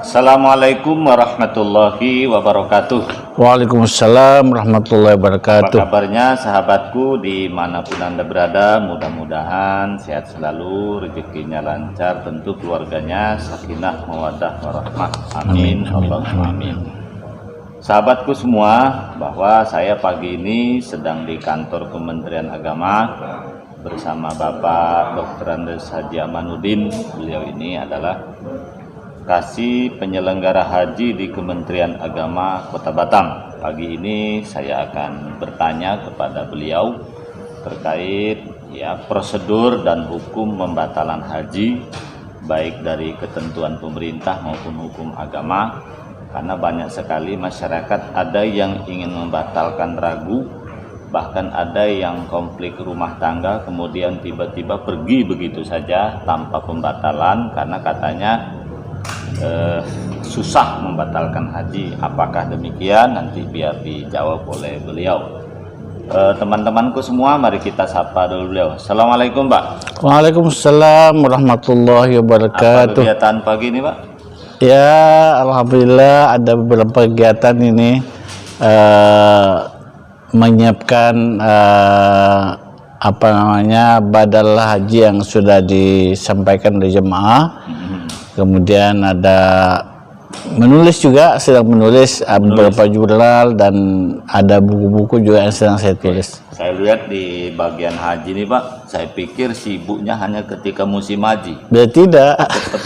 Assalamualaikum warahmatullahi wabarakatuh. Waalaikumsalam warahmatullahi Apa wabarakatuh. kabarnya sahabatku dimanapun Anda berada? Mudah-mudahan sehat selalu, rezekinya lancar, tentu keluarganya sakinah mawaddah warahmah. Amin, Allahumma amin. Sahabatku semua, bahwa saya pagi ini sedang di kantor Kementerian Agama bersama Bapak Dr. Andes Haji Amanuddin. Beliau ini adalah Kasih Penyelenggara Haji di Kementerian Agama Kota Batam. Pagi ini saya akan bertanya kepada beliau terkait prosedur dan hukum pembatalan haji, baik dari ketentuan pemerintah maupun hukum agama. Karena banyak sekali masyarakat ada yang ingin membatalkan ragu, bahkan ada yang konflik rumah tangga kemudian tiba-tiba pergi begitu saja tanpa pembatalan karena katanya susah membatalkan haji. Apakah demikian? Nanti biar dijawab oleh beliau. Teman-temanku semua, mari kita sapa dulu beliau. Assalamualaikum, Pak. Waalaikumsalam warahmatullahi Apa wabarakatuh. kegiatan pagi ini, Pak? Ya, alhamdulillah ada beberapa kegiatan ini menyiapkan badal haji yang sudah disampaikan oleh jemaah. Kemudian ada menulis juga, sedang menulis beberapa jurnal dan ada buku-buku juga yang sedang saya tulis. Saya lihat di bagian haji nih, Pak, saya pikir sibuknya hanya ketika musim haji. Tidak.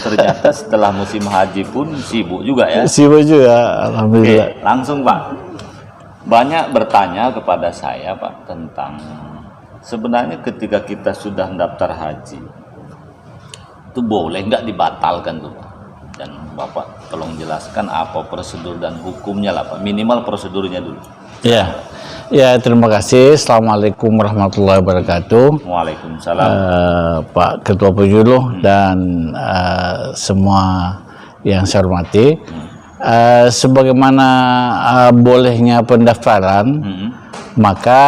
Ternyata setelah musim haji pun sibuk juga ya? Sibuk juga, alhamdulillah. Oke, langsung Pak. Banyak bertanya kepada saya, Pak, tentang sebenarnya ketika kita sudah daftar haji, itu boleh nggak dibatalkan tuh, Pak? Dan Bapak tolong jelaskan apa prosedur dan hukumnya lah, Pak. Minimal prosedurnya dulu. Ya, terima kasih. Assalamualaikum warahmatullahi wabarakatuh. Waalaikumsalam. Pak Ketua Penjuluh dan semua yang saya hormati. Sebagaimana bolehnya pendaftaran, maka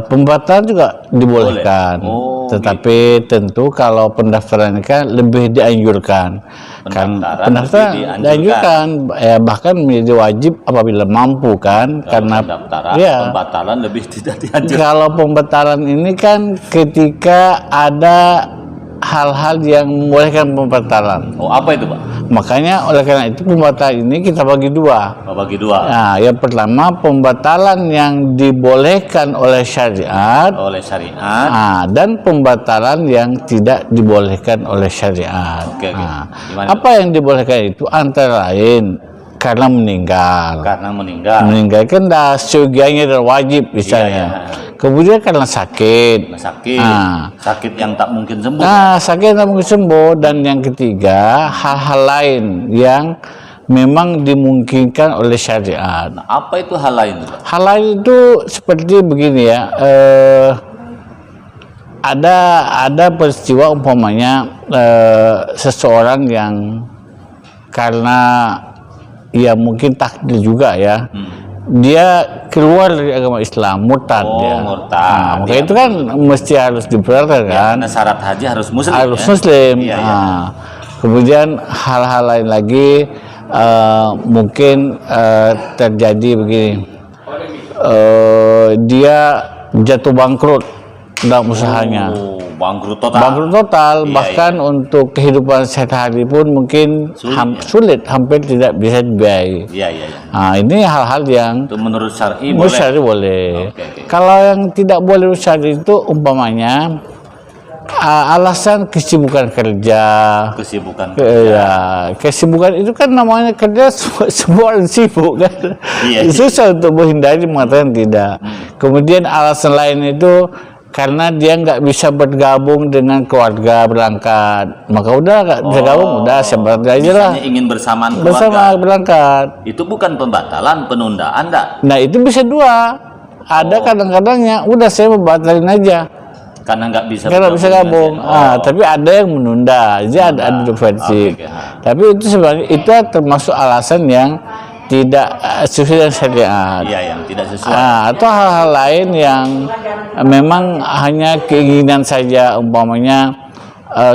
pembatalan juga dibolehkan. Tetapi tentu kalau pendaftaran ini kan lebih dianjurkan. Pendaftaran dianjurkan, bahkan menjadi wajib apabila mampu kan. Karena pembatalan lebih tidak dianjurkan. Kalau pembatalan ini kan ketika ada hal-hal yang membolehkan pembatalan. Apa itu, Pak? Makanya oleh karena itu pembatalan ini kita bagi dua. Bagi dua. Nah, yang pertama pembatalan yang dibolehkan oleh syariat. Dan pembatalan yang tidak dibolehkan oleh syariat. Apa yang dibolehkan itu antara lain karena meninggal. Meninggal kan dah seyogianya dan wajib misalnya. Kemudian karena sakit. Sakit yang tak mungkin sembuh. Sakit yang tak mungkin sembuh. Dan yang ketiga, hal-hal lain yang memang dimungkinkan oleh syariat. Apa itu hal lain? Hal lain itu seperti begini ya. Ada peristiwa umpamanya seseorang yang karena ya mungkin takdir juga ya. Dia keluar dari agama Islam, murtad dia. Maka itu kan mesti harus diperhatikan kan. Karena syarat haji harus muslim. Muslim. Kemudian hal-hal lain lagi mungkin terjadi begini. Dia jatuh bangkrut dalam usahanya. Bangkrut total. Bahkan untuk kehidupan sehari-hari pun mungkin sulit, hampir tidak bisa dibiayai. Ini hal-hal yang itu menurut syar'i boleh. Kalau yang tidak boleh syar'i itu umpamanya alasan kesibukan kerja. Kesibukan itu kan namanya kerja, semua orang sibuk kan. Susah untuk menghindari, mengatakan tidak. Kemudian alasan lain itu karena dia nggak bisa bergabung dengan keluarga berangkat, maka udah nggak bisa gabung, udah saya berangkat aja lah. Ingin bersamaan berangkat. Itu bukan pembatalan, penundaan, enggak? Nah itu bisa dua. Ada kadang-kadangnya, udah saya membatalin aja. Karena nggak bisa gabung. Tapi ada yang menunda, jadi ada dua versi. Tapi itu sebenarnya itu termasuk alasan yang tidak sesuai dengan syariat. Yang tidak sesuai. Atau hal-hal lain yang memang hanya keinginan saja, umpamanya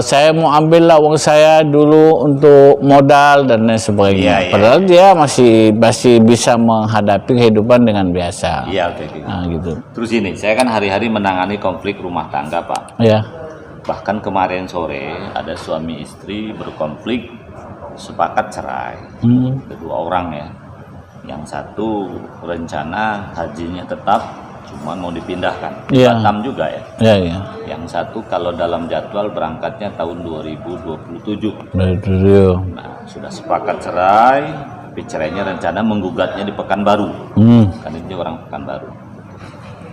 saya mau ambil lah uang saya dulu untuk modal dan lain sebagainya. Padahal dia masih bisa menghadapi kehidupan dengan biasa. Iya, oke. Nah, gitu. Terus ini, saya kan hari-hari menangani konflik rumah tangga, Pak. Iya. Bahkan kemarin sore ada suami istri berkonflik, sepakat cerai. Kedua orang ya. Yang satu rencana hajinya tetap, cuma mau dipindahkan. Batam juga ya. Iya. Yang satu kalau dalam jadwal berangkatnya tahun 2027. Nah, sudah sepakat cerai, tapi cerainya rencana menggugatnya di Pekanbaru. Kan ini orang Pekanbaru.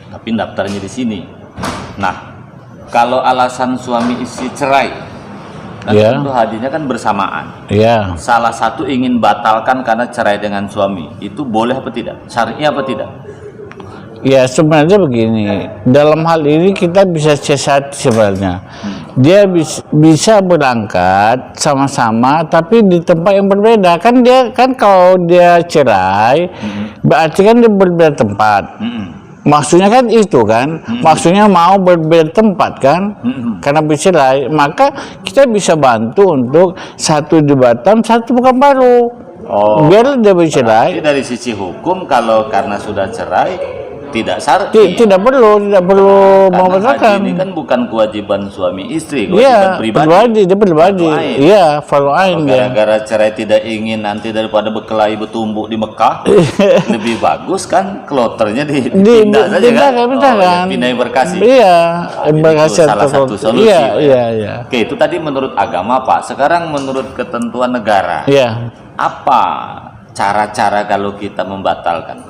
Tapi daftarnya di sini. Nah, kalau alasan suami istri cerai, dan tentu hajinya kan bersamaan. Salah satu ingin batalkan karena cerai dengan suami, itu boleh apa tidak? Syar'i apa tidak? Ya sebenarnya begini, dalam hal ini kita bisa siasat sebenarnya. Dia bisa berangkat sama-sama tapi di tempat yang berbeda. Kan dia kan kalau dia cerai berarti kan dia berbeda tempat. Maksudnya kan itu kan, maksudnya mau berbeda tempat kan, karena bercerai, maka kita bisa bantu untuk satu di Batam, satu Pekanbaru. Biar dia bercerai. Berarti dari sisi hukum kalau karena sudah cerai tidak syar'i. Tidak perlu membatalkan. Ini kan bukan kewajiban suami istri, kewajiban pribadi. Dia pribadi. Iya, fardu ain. Gara-gara cerai tidak ingin nanti daripada berkelahi bertumbuk di Mekah, lebih bagus kan kloternya dipindah saja kan. Pindah Embarkasi. Iya, Embarkasi salah satu solusi. Iya. Oke, itu tadi menurut agama, Pak. Sekarang menurut ketentuan negara. Iya. Apa cara-cara kalau kita membatalkan?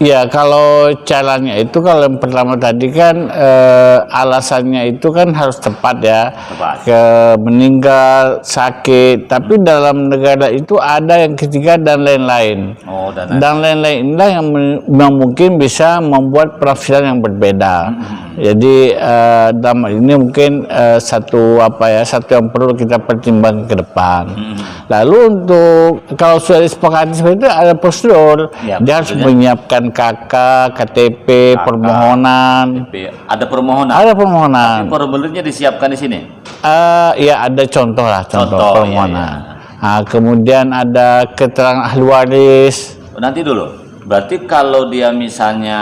Ya, kalau caranya itu, kalau yang pertama tadi kan alasannya itu kan harus tepat ya. Meninggal, sakit. Tapi dalam negara itu ada yang ketiga dan lain-lain. Dan lain-lain inilah yang mungkin bisa membuat penafsiran yang berbeda. Jadi dalam ini mungkin satu yang perlu kita pertimbangkan ke depan. Lalu untuk kalau sudah disepakati seperti itu ada prosedur. Dia harus menyiapkan KK, KTP, permohonan. Ada permohonan. Tapi formulirnya disiapkan di sini. Ya ada contoh permohonan. Nah, kemudian ada keterangan ahli waris. Nanti dulu. Berarti kalau dia misalnya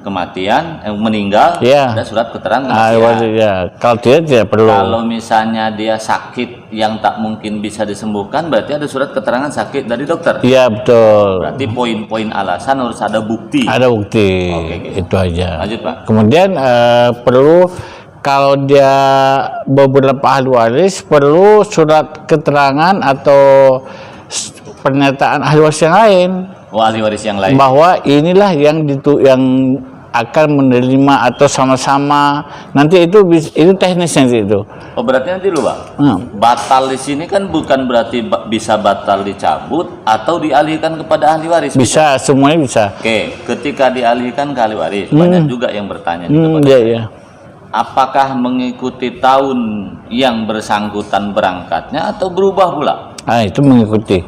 kematian, meninggal, ada surat keterangan kematian. Kalau tidak perlu. Kalau misalnya dia sakit yang tak mungkin bisa disembuhkan, berarti ada surat keterangan sakit dari dokter. Iya, betul. Berarti poin-poin alasan harus ada bukti. Ada bukti. Itu aja. Lanjut, Pak. Kemudian perlu, kalau dia beberapa ahli waris, perlu surat keterangan atau pernyataan ahli waris yang lain. Ahli waris yang lain. Bahwa inilah yang akan menerima atau sama-sama. Nanti itu teknis nanti itu. Berarti nanti dulu, Pak. Batal di sini kan bukan berarti bisa batal dicabut atau dialihkan kepada ahli waris. Bisa, semuanya bisa. Oke, ketika dialihkan ke ahli waris, banyak juga yang bertanya apakah mengikuti tahun yang bersangkutan berangkatnya atau berubah pula? Itu mengikuti.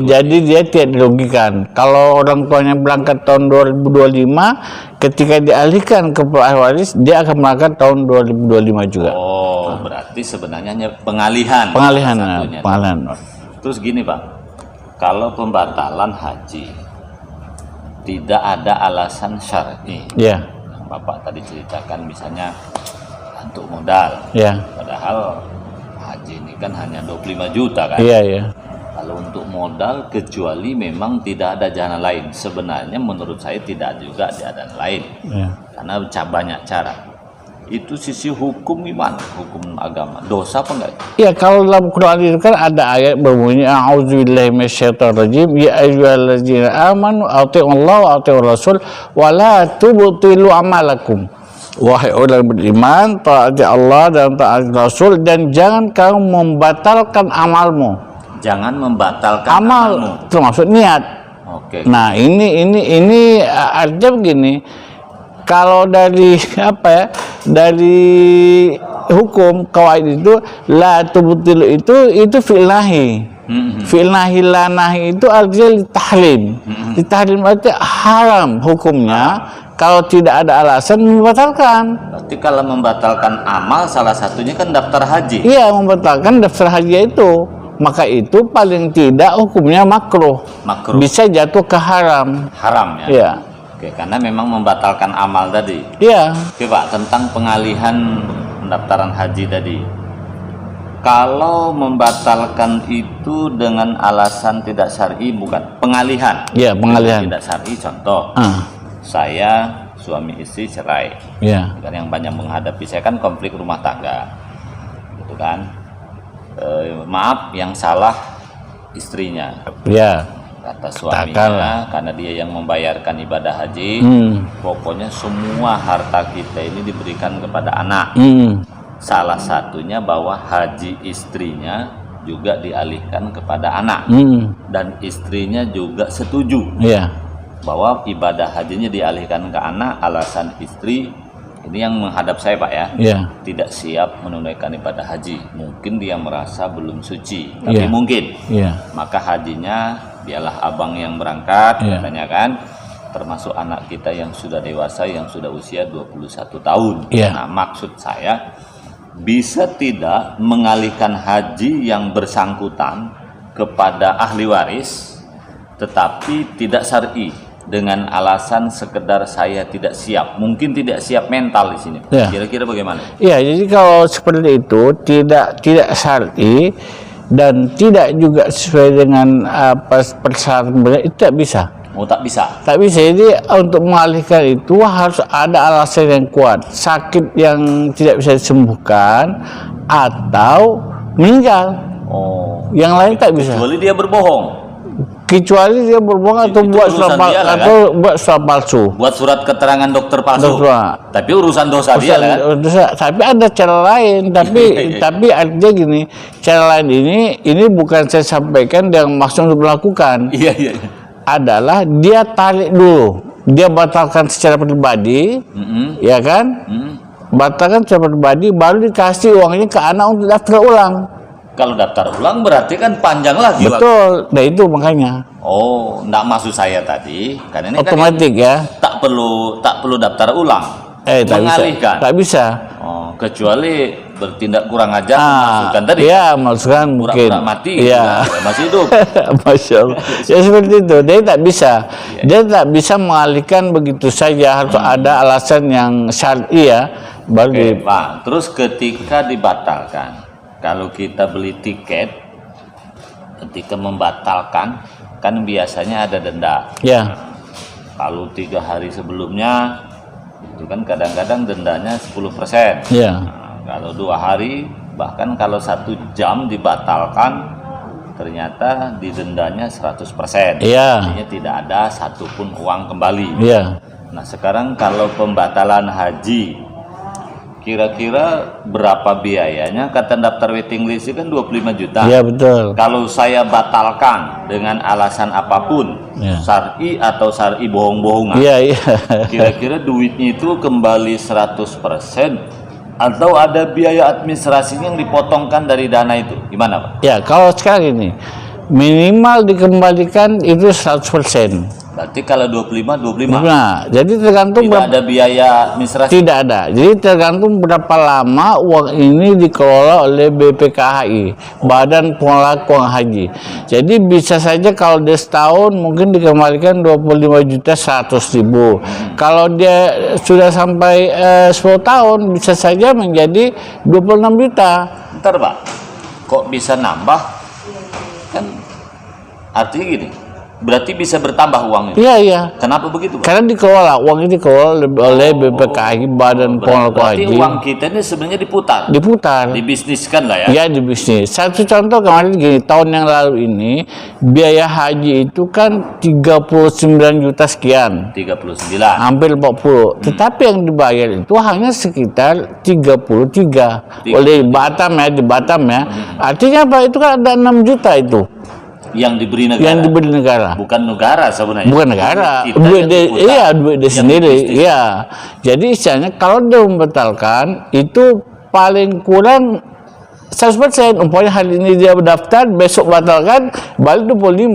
Jadi dia tidak dirugikan. Kalau orang tuanya berangkat tahun 2025, ketika dialihkan ke ahli waris, dia akan berangkat tahun 2025 juga. Berarti sebenarnya hanya pengalihan. Pengalihan. Terus gini, Pak. Kalau pembatalan haji tidak ada alasan syar'i. Iya. Bapak tadi ceritakan misalnya untuk modal. Padahal haji ini kan hanya 25 juta kan. Kalau untuk modal, kecuali memang tidak ada jalan lain. Sebenarnya menurut saya tidak juga ada jalan lain. Karena banyak cara. Itu sisi hukum gimana? Hukum agama. Dosa apa enggak? Ya, kalau dalam Quran itu kan ada ayat berbunyi a'udzubillahi minasyaitonirrajim ya ayyuhallazina amanu atti'ullaha wa atti'ur rasul wa la tubtilu amalakum. Wahai orang beriman, taati Allah dan taati Rasul, dan jangan kamu membatalkan amalmu. Jangan membatalkan amalmu. Termasuk niat. Nah, ini artinya begini. Kalau dari dari hukum kawaid itu la tubtilu itu fi'il nahi. Fi'il nahi la nahi itu artinya litahrim. Litahrim artinya haram hukumnya kalau tidak ada alasan membatalkan. Berarti kalau membatalkan amal salah satunya kan daftar haji. Iya, membatalkan daftar haji itu. Maka itu paling tidak hukumnya makruh. Makruh. Bisa jatuh ke haram. Haram ya. Iya. Oke, karena memang membatalkan amal tadi. Iya. Oke Pak, tentang pengalihan pendaftaran haji tadi. Kalau membatalkan itu dengan alasan tidak syar'i, bukan pengalihan. Iya, pengalihan. Tidak syar'i, contoh. Saya suami istri cerai. Iya. Kan yang banyak menghadapi saya kan konflik rumah tangga. Gitu kan. Maaf, yang salah istrinya. Iya. Kata suaminya, karena dia yang membayarkan ibadah haji, pokoknya semua harta kita ini diberikan kepada anak. Salah satunya bahwa haji istrinya juga dialihkan kepada anak, dan istrinya juga setuju bahwa ibadah hajinya dialihkan ke anak. Alasan istri ini yang menghadap saya Pak ya, tidak siap menunaikan ibadah haji. Mungkin dia merasa belum suci, tapi mungkin maka hajinya biarlah abang yang berangkat, katanya kan, termasuk anak kita yang sudah dewasa, yang sudah usia 21 tahun. Nah, maksud saya, bisa tidak mengalihkan haji yang bersangkutan kepada ahli waris, tetapi tidak syar'i, dengan alasan sekedar saya tidak siap, mungkin tidak siap mental di sini. Kira-kira bagaimana? Iya, jadi kalau seperti itu tidak syar'i dan tidak juga sesuai dengan persyaratan itu tidak bisa. Oh, tak bisa. Tak bisa. Jadi untuk mengalihkan itu harus ada alasan yang kuat, sakit yang tidak bisa disembuhkan atau meninggal. Oh, yang lain tak bisa. Kecuali dia berbohong. Kecuali dia berbohong atau buat surat buat surat palsu. Buat surat keterangan dokter palsu. Tapi urusan dosa dia kan. Tapi ada cara lain. Tapi artinya gini, cara lain ini bukan saya sampaikan yang maksud untuk melakukan. Iya. Adalah dia tarik dulu, dia batalkan secara pribadi, ya kan? Batalkan secara pribadi, baru dikasih uangnya ke anak untuk daftar ulang. Kalau daftar ulang berarti kan panjang lagi. Betul, nah itu makanya. Oh, enggak, maksud saya tadi, karena ini otomatis kan ya. Tak perlu daftar ulang. Tak bisa. Oh, kecuali bertindak kurang ajar, masukkan tadi. Iya, masukkan mungkin. Pura-pura mati, masih hidup. Masya Allah. Ya seperti itu. Dia tak bisa. Dia tak bisa mengalihkan begitu saja. Harus ada alasan yang syar'i ya. Baru Pak. Terus ketika dibatalkan, kalau kita beli tiket, ketika membatalkan, kan biasanya ada denda. Ya. Kalau 3 hari sebelumnya, itu kan kadang-kadang dendanya 10%. Ya. Kalau 2 hari, bahkan kalau 1 jam dibatalkan, ternyata didendanya 100%. Artinya tidak ada satupun uang kembali. Nah sekarang kalau pembatalan haji, kira-kira berapa biayanya? Kata daftar waiting list kan 25 juta. Iya betul. Kalau saya batalkan dengan alasan apapun, syar'i atau syar'i bohong-bohongan, kira-kira duitnya itu kembali 100%, atau ada biaya administrasinya yang dipotongkan dari dana itu? Gimana Pak? Ya, kalau sekarang ini minimal dikembalikan itu 100%. Berarti kalau 25. Nah, jadi tergantung tidak ada biaya administrasi. Tidak ada. Jadi tergantung berapa lama uang ini dikelola oleh BPKHI, Badan Pengelola Keuangan Haji. Jadi bisa saja kalau dia setahun mungkin dikembalikan 25.100.000. Kalau dia sudah sampai 10 tahun bisa saja menjadi 26 juta. Bentar Pak, kok bisa nambah? Kan artinya gini, berarti bisa bertambah uangnya. Iya. Kenapa begitu Pak? Karena dikelola, uang ini dikelola oleh BPKHI, Badan Pengelola Keuangan Haji. Berarti uang kita ini sebenarnya diputar. Dibisniskan lah ya. Ya, dibisnis. Satu contoh kemarin gini, tahun yang lalu ini biaya haji itu kan 39 juta sekian. 39. Hampir 40. Tetapi yang dibayar itu hanya sekitar 33 oleh Batam ya, di Batam ya. Artinya apa? Itu kan ada 6 juta itu. Yang diberi negara. Yang diberi negara. Bukan negara sebenarnya. Bukan negara. Duit dia sendiri. Iya. Jadi istilahnya kalau dia membatalkan itu paling kurang 100%. Umpamanya hari ini dia berdaftar, besok batalkan, balik 25.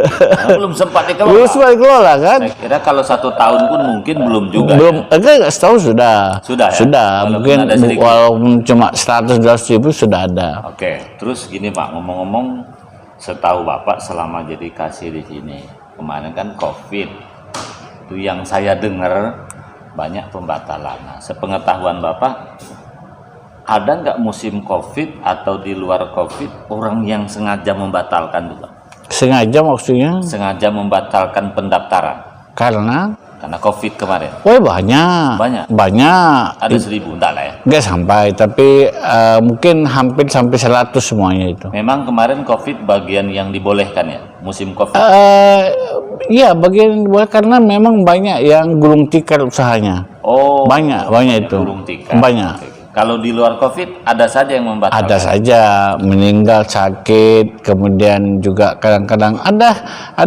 Karena belum sempat dikelola. Belum sempat dikelola kan? Saya kira kalau 1 tahun pun mungkin belum juga. Belum, Ya? enggak setahun sudah. Sudah ya? Sudah, Walaupun mungkin ada sedikit. walaupun cuma 100-200 ribu sudah ada. Oke, terus gini Pak, ngomong-ngomong, setahu Bapak selama jadi kasir di sini, kemarin kan COVID, itu yang saya dengar banyak pembatalan. Nah, sepengetahuan Bapak, ada nggak musim COVID atau di luar COVID orang yang sengaja membatalkan juga? Sengaja maksudnya? Sengaja membatalkan pendaftaran Karena COVID kemarin. oh banyak. Ada 1.000 enggak lah ya. Enggak sampai, tapi mungkin hampir sampai 100 semuanya itu. Memang kemarin COVID bagian yang dibolehkan ya, musim COVID. Iya, bagian karena memang banyak yang gulung tikar usahanya. Oh, banyak itu. Gulung tikar. Banyak. Oke. Kalau di luar COVID ada saja yang membatalkan. Ada saja meninggal sakit, kemudian juga kadang-kadang ada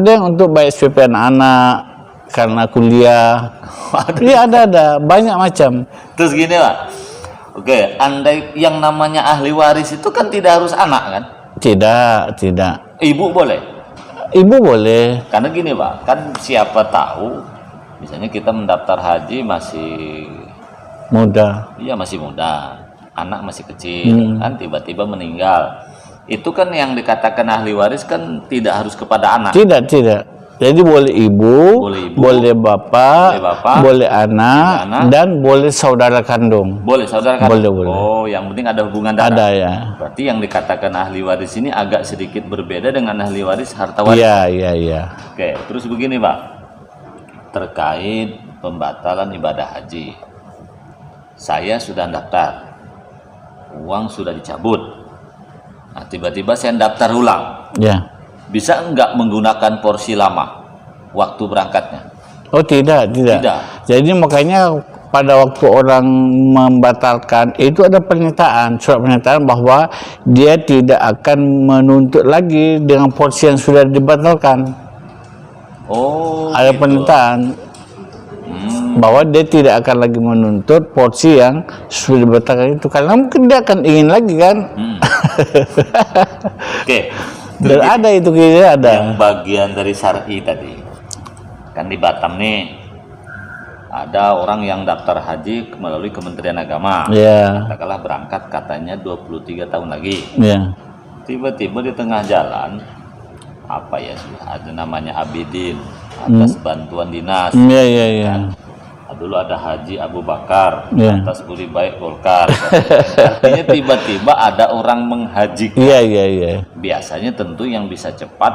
yang untuk bayar SPP anak-anak karena kuliah. Iya ada banyak macam. Terus gini Pak, oke, andai yang namanya ahli waris itu kan tidak harus anak kan? Tidak. Ibu boleh? Ibu boleh. Karena gini Pak, kan siapa tahu, misalnya kita mendaftar haji masih Muda. Iya masih muda, anak masih kecil, kan tiba-tiba meninggal. Itu kan yang dikatakan ahli waris kan tidak harus kepada anak. Tidak. Jadi boleh ibu, boleh bapak, boleh anak, dan boleh saudara kandung. Boleh saudara kandung. Boleh. Oh, yang penting ada hubungan darah. Ada ya. Berarti yang dikatakan ahli waris ini agak sedikit berbeda dengan ahli waris harta waris. Iya. Oke, terus begini Pak, terkait pembatalan ibadah haji, saya sudah daftar, uang sudah dicabut. Nah, tiba-tiba saya daftar ulang. Ya. Bisa enggak menggunakan porsi lama waktu berangkatnya? Oh tidak. Jadi makanya pada waktu orang membatalkan itu ada surat pernyataan bahwa dia tidak akan menuntut lagi dengan porsi yang sudah dibatalkan. Oh. Ada gitu. pernyataan bahwa dia tidak akan lagi menuntut porsi yang sudah dibatalkan itu karena mungkin dia akan ingin lagi kan. Oke. Dan ada itu kira ada. Yang bagian dari syar'i tadi. Kan di Batam nih ada orang yang daftar haji melalui Kementerian Agama. Iya. Katakanlah berangkat katanya 23 tahun lagi. Iya. Tiba-tiba di tengah jalan apa ya sih? Ada namanya Abidin atas bantuan dinas. Iya. Dulu ada Haji Abu Bakar atas budi baik Golkar. Artinya tiba-tiba ada orang menghajikan. Iya. Biasanya tentu yang bisa cepat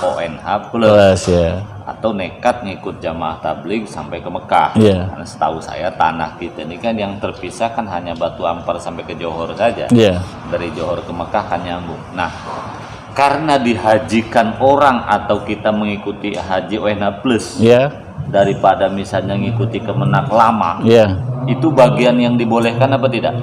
ONH plus ya. Atau nekat ngikut jamaah tabligh sampai ke Mekah. Iya. Karena setahu saya tanah kita ini kan yang terpisah kan hanya Batu Ampar sampai ke Johor saja. Iya. Dari Johor ke Mekah kan nyambung. Nah, karena dihajikan orang atau kita mengikuti haji ONH plus. Iya. Daripada misalnya ngikuti Kemenak lama, itu bagian yang dibolehkan apa tidak?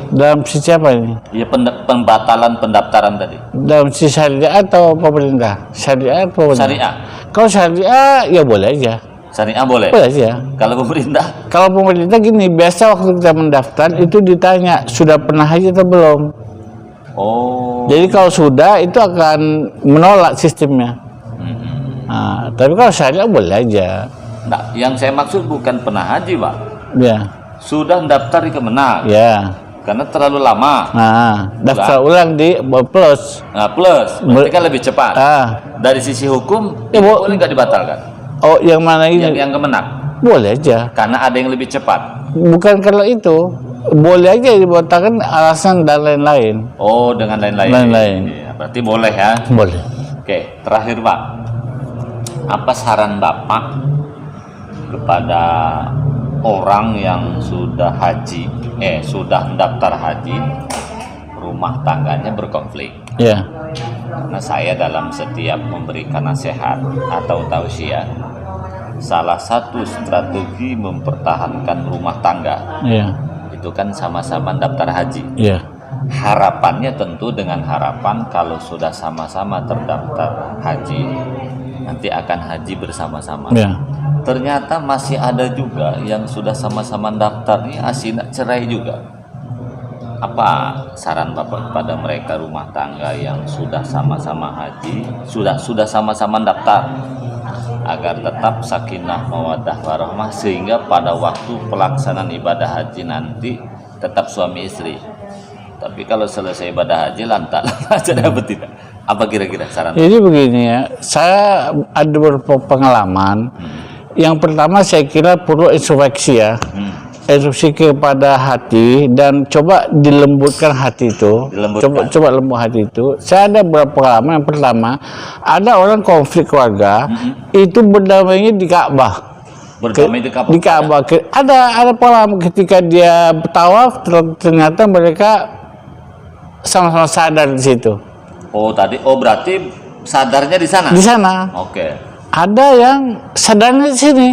Dalam sisi apa ini? Ya pembatalan pendaftaran tadi. Dalam sisi syariah atau pemerintah? Syariah atau pemerintah? Syariah. Kalau syariah ya boleh aja. Syariah boleh. Boleh aja. Kalau pemerintah? Kalau pemerintah gini, biasa waktu kita mendaftar itu ditanya sudah pernah haji atau belum. Oh. Jadi kalau sudah itu akan menolak sistemnya. Nah, tapi kalau syariah boleh aja. Nah, yang saya maksud bukan pernah haji, Pak. Ya. Sudah daftar di Kemenang. Ya. Karena terlalu lama. Nah, daftar ulang di plus. Nah, plus. Berarti kan lebih cepat. Dari sisi hukum, ya, boleh nggak dibatalkan? Oh, yang mana ini? Yang Kemenang. Boleh aja. Karena ada yang lebih cepat. Bukan kalau itu. Boleh aja dibatalkan alasan dan lain-lain. Oh, dengan lain-lain. Ya, berarti boleh ya? Boleh. Oke, terakhir Pak. Apa saran Bapak kepada orang yang sudah mendaftar haji, rumah tangganya berkonflik? Ya. Karena saya dalam setiap memberikan nasihat atau tausiah, salah satu strategi mempertahankan rumah tangga, itu kan sama-sama daftar haji. Harapannya tentu dengan harapan kalau sudah sama-sama terdaftar haji, nanti akan haji bersama-sama. Ternyata masih ada juga yang sudah sama-sama daftar ini asli cerai juga. apa saran Bapak kepada mereka rumah tangga yang sudah sama-sama haji, sudah sama-sama daftar, agar tetap sakinah mawaddah warahmah sehingga pada waktu pelaksanaan ibadah haji nanti tetap suami istri. Tapi kalau selesai ibadah haji lantas jadi apa tidak? Apa kira-kira saran? Jadi begini ya, saya ada beberapa pengalaman. Yang pertama saya kira perlu introspeksi ya, introspeksi kepada hati dan coba dilembutkan hati itu. Coba lembut hati itu. Saya ada beberapa pengalaman. Yang pertama, ada orang konflik keluarga itu berdamainya di Ka'bah. Berdamai di Ka'bah. Di Ka'bah. Ada pengalaman ketika dia bertawaf ternyata mereka sama-sama sadar di situ. Berarti sadarnya di sana. Di sana. Oke. Ada yang sadarnya di sini.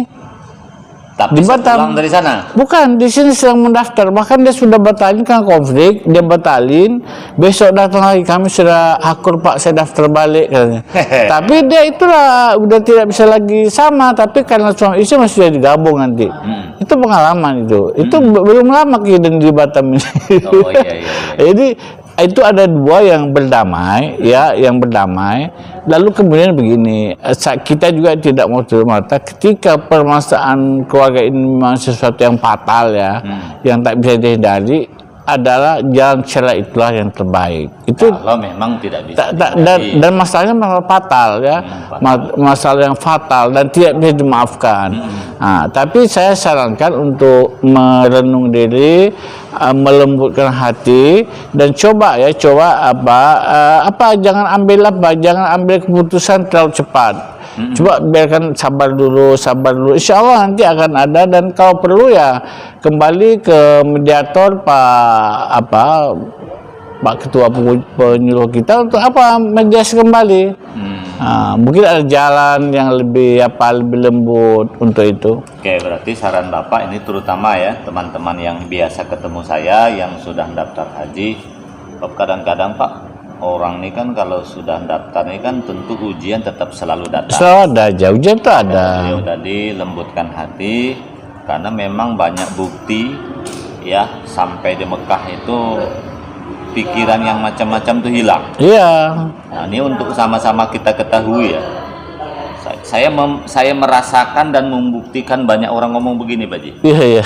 Tapi di Batam. Pulang dari sana? Bukan, di sini sedang mendaftar. Bahkan dia sudah batalin kan konflik, dia batalin. Besok datang lagi, kami sudah akur Pak, saya daftar balik katanya. Tapi dia itulah udah tidak bisa lagi sama. Tapi karena suami istri masih jadi gabung nanti. Itu pengalaman itu. Itu belum lama kejadian di Batam ini. Oh iya. Jadi itu ada dua yang berdamai, ya, yang berdamai. Lalu kemudian begini, kita juga tidak mau tutup mata ketika permasalahan keluarga ini memang sesuatu yang fatal ya, yang tak bisa dihindari, adalah jalan celah itulah yang terbaik. Itu kalau memang tidak bisa dan masalahnya masalah fatal ya, masalah yang fatal dan tidak bisa dimaafkan. Nah, tapi saya sarankan untuk merenung diri, melembutkan hati dan coba jangan ambil keputusan terlalu cepat. Coba biarkan sabar dulu. Insya Allah nanti akan ada, dan kalau perlu ya kembali ke mediator Pak Ketua penyuluh kita untuk menjelaskan kembali. Mungkin ada jalan yang lebih lembut untuk itu. Oke, berarti saran Bapak ini terutama ya teman-teman yang biasa ketemu saya yang sudah daftar haji. Kadang-kadang Pak, orang ini kan kalau sudah daftar ini kan tentu ujian tetap selalu datang. Selalu ada aja, ujian itu ada. Beliau tadi lembutkan hati karena memang banyak bukti ya sampai di Mekah itu pikiran yang macam-macam tuh hilang. Iya. Nah, ini untuk sama-sama kita ketahui ya. Saya merasakan dan membuktikan banyak orang ngomong begini, Pak Ji. Iya.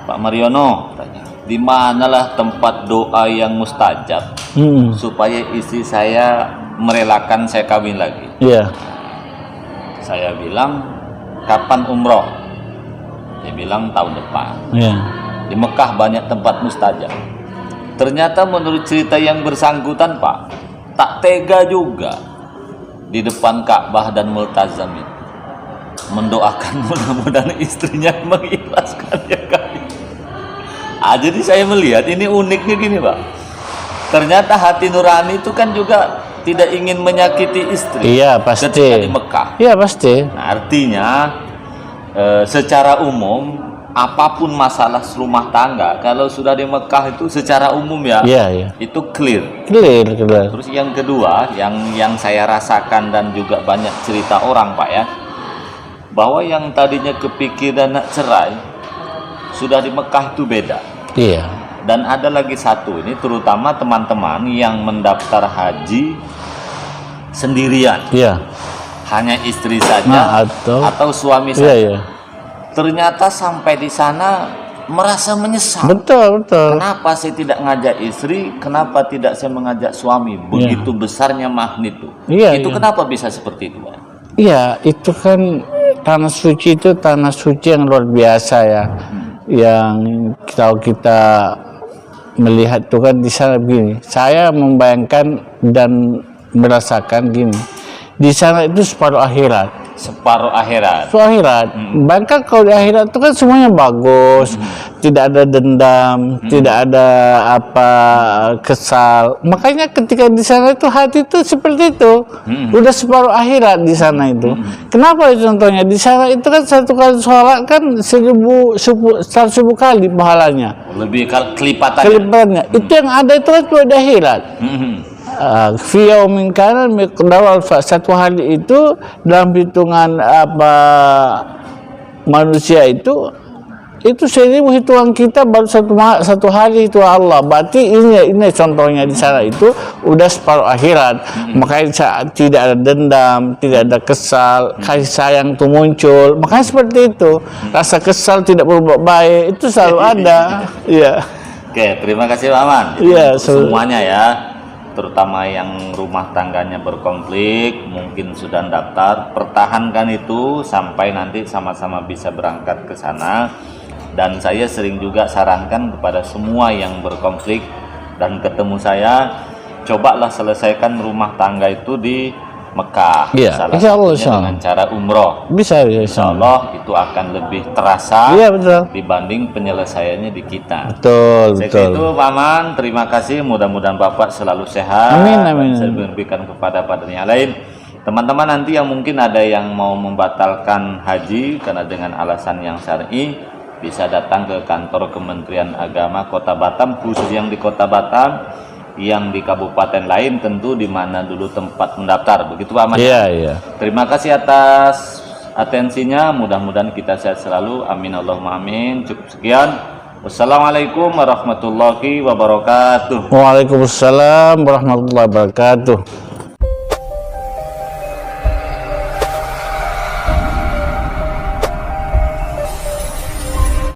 Pak Mariono, tanya, di manalah tempat doa yang mustajab supaya istri saya merelakan saya kawin lagi? Iya. Saya bilang, kapan umroh? Dia bilang tahun depan. Iya. Di Mekah banyak tempat mustajab. Ternyata menurut cerita yang bersangkutan Pak, tak tega juga di depan Ka'bah dan Multazam itu mendoakan mudah-mudahan istrinya mengikhlaskan ya kali. Jadi saya melihat ini uniknya gini Pak. Ternyata hati nurani itu kan juga tidak ingin menyakiti istri. Iya pasti. Ketika di Mekah. Iya pasti. Nah, artinya secara umum apapun masalah rumah tangga kalau sudah di Mekah itu secara umum ya, itu clear. Terus yang kedua yang saya rasakan dan juga banyak cerita orang Pak ya, bahwa yang tadinya kepikiran nak cerai sudah di Mekah itu beda. Iya. Dan ada lagi satu, ini terutama teman-teman yang mendaftar haji sendirian. Iya. Hanya istri saja atau suami saja. Iya. Ternyata sampai di sana merasa menyesal. Betul. Kenapa saya tidak ngajak istri? Kenapa tidak saya mengajak suami? Begitu besarnya magnet itu. Itu kenapa bisa seperti itu, Pak? Iya, itu kan tanah suci itu tanah suci yang luar biasa ya. Yang kalau kita melihat itu kan di sana begini. Saya membayangkan dan merasakan gini. Di sana itu separuh akhirat. Separuh akhirat. Bahkan kalau di akhirat itu kan semuanya bagus, tidak ada dendam, tidak ada kesal. Makanya ketika di sana itu hati itu seperti itu, udah separuh akhirat di sana itu. Kenapa itu contohnya? Di sana itu kan satu kali sholat kan 1.000 kali pahalanya. Lebih kelipatannya. Itu yang ada itu kan cuma di akhirat. Fi yaumin kana miqdaru satu hari itu dalam hitungan manusia itu itu 1000 hitungan kita baru satu hari itu Allah. Berarti ini contohnya di sana itu udah separuh akhirat. Makanya saat tidak ada dendam, tidak ada kesal, kasih sayang itu muncul. Makanya seperti itu. Rasa kesal tidak berbuat baik itu selalu ada. Iya. Oke, terima kasih Pak Aman. Iya, semuanya ya. Terutama yang rumah tangganya berkonflik, mungkin sudah daftar, pertahankan itu sampai nanti sama-sama bisa berangkat ke sana. Dan saya sering juga sarankan kepada semua yang berkonflik dan ketemu saya, cobalah selesaikan rumah tangga itu di Mekah, salah satunya dengan cara umroh. Bisa, insya Allah itu akan lebih terasa dibanding penyelesaiannya di kita. Betul. Itu Pak Aman, terima kasih. Mudah-mudahan Bapak selalu sehat. Amin. Saya berikan kepada yang lain. Teman-teman nanti yang mungkin ada yang mau membatalkan haji karena dengan alasan yang syar'i, bisa datang ke kantor Kementerian Agama Kota Batam, khusus yang di Kota Batam. Yang di kabupaten lain tentu di mana dulu tempat mendaftar, begitu Pak Ahmad? Iya. Terima kasih atas atensinya, mudah-mudahan kita sehat selalu, amin Allahumma amin. Cukup sekian, wassalamualaikum warahmatullahi wabarakatuh. Waalaikumsalam warahmatullahi wabarakatuh.